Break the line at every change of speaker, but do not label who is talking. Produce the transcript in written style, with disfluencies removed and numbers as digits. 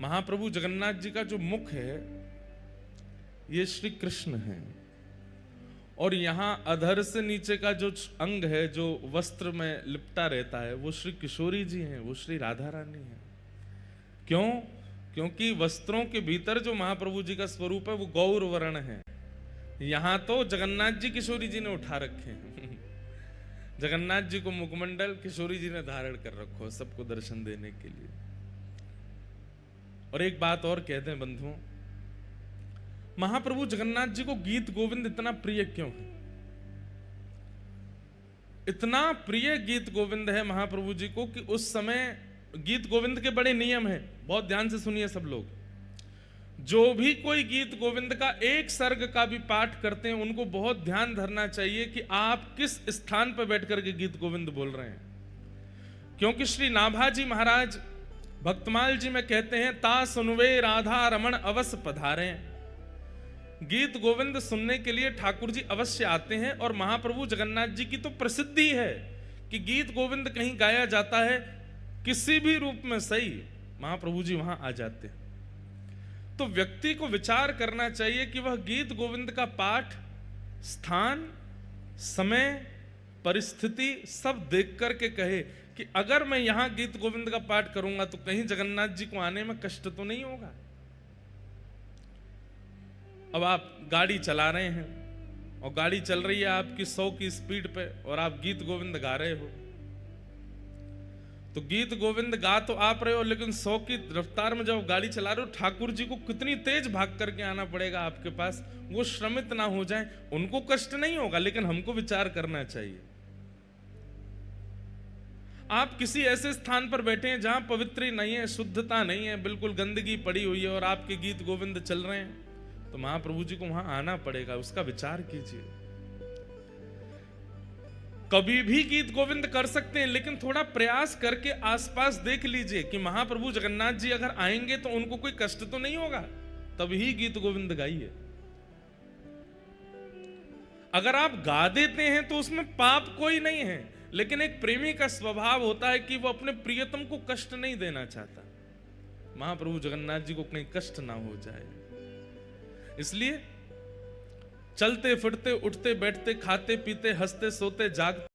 महाप्रभु जगन्नाथ जी का जो मुख है ये श्री कृष्ण है, और यहां अधर से नीचे का जो अंग है जो वस्त्र में लिपटा रहता है वो श्री किशोरी जी हैं, वो श्री राधा रानी है। क्यों? क्योंकि वस्त्रों के भीतर जो महाप्रभु जी का स्वरूप है वो गौर वर्ण है। यहां तो जगन्नाथ जी किशोरी जी ने उठा रखे हैं जगन्नाथ जी को मुखमंडल किशोरी जी ने धारण कर रखो सबको दर्शन देने के लिए। और एक बात और कहते हैं बंधुओं, महाप्रभु जगन्नाथ जी को गीत गोविंद इतना प्रिय क्यों है? इतना प्रिय गीत गोविंद है महाप्रभु जी को कि उस समय गीत गोविंद के बड़े नियम हैं, बहुत ध्यान से सुनिए सब लोग। जो भी कोई गीत गोविंद का एक सर्ग का भी पाठ करते हैं उनको बहुत ध्यान धरना चाहिए कि आप किस स्थान पर बैठकर के गीत गोविंद बोल रहे हैं। क्योंकि श्री नाभाजी महाराज भक्तमाल जी में कहते हैं, ता सुनवे राधा रमण अवश्य पधारे। गीत गोविंद सुनने के लिए ठाकुर जी अवश्य आते हैं, और महाप्रभु जगन्नाथ जी की तो प्रसिद्धि है कि गीत गोविंद कहीं गाया जाता है किसी भी रूप में सही, महाप्रभु जी वहां आ जाते हैं। तो व्यक्ति को विचार करना चाहिए कि वह गीत गोविंद का पाठ स्थान, समय, परिस्थिति सब देख करके कहे कि अगर मैं यहां गीत गोविंद का पाठ करूंगा तो कहीं जगन्नाथ जी को आने में कष्ट तो नहीं होगा। अब आप गाड़ी चला रहे हैं और गाड़ी चल रही है आपकी 100 की स्पीड पे और आप गीत गोविंद गा रहे हो, तो गीत गोविंद गा तो आप रहे हो, लेकिन 100 की रफ्तार में जब गाड़ी चला रहे हो ठाकुर जी को कितनी तेज भाग करके आना पड़ेगा आपके पास, वो श्रमित ना हो जाए। उनको कष्ट नहीं होगा लेकिन हमको विचार करना चाहिए। आप किसी ऐसे स्थान पर बैठे हैं जहां पवित्र नहीं है, शुद्धता नहीं है, बिल्कुल गंदगी पड़ी हुई है और आपके गीत गोविंद चल रहे हैं, तो महाप्रभु जी को वहां आना पड़ेगा, उसका विचार कीजिए। कभी भी गीत गोविंद कर सकते हैं लेकिन थोड़ा प्रयास करके आसपास देख लीजिए कि महाप्रभु जगन्नाथ जी अगर आएंगे तो उनको कोई कष्ट तो नहीं होगा, तभी गीत गोविंद गाइए। अगर आप गा देते हैं तो उसमें पाप कोई नहीं है, लेकिन एक प्रेमी का स्वभाव होता है कि वो अपने प्रियतम को कष्ट नहीं देना चाहता। महाप्रभु जगन्नाथ जी को कहीं कष्ट ना हो जाए, इसलिए चलते फिरते उठते बैठते खाते पीते हंसते सोते जागते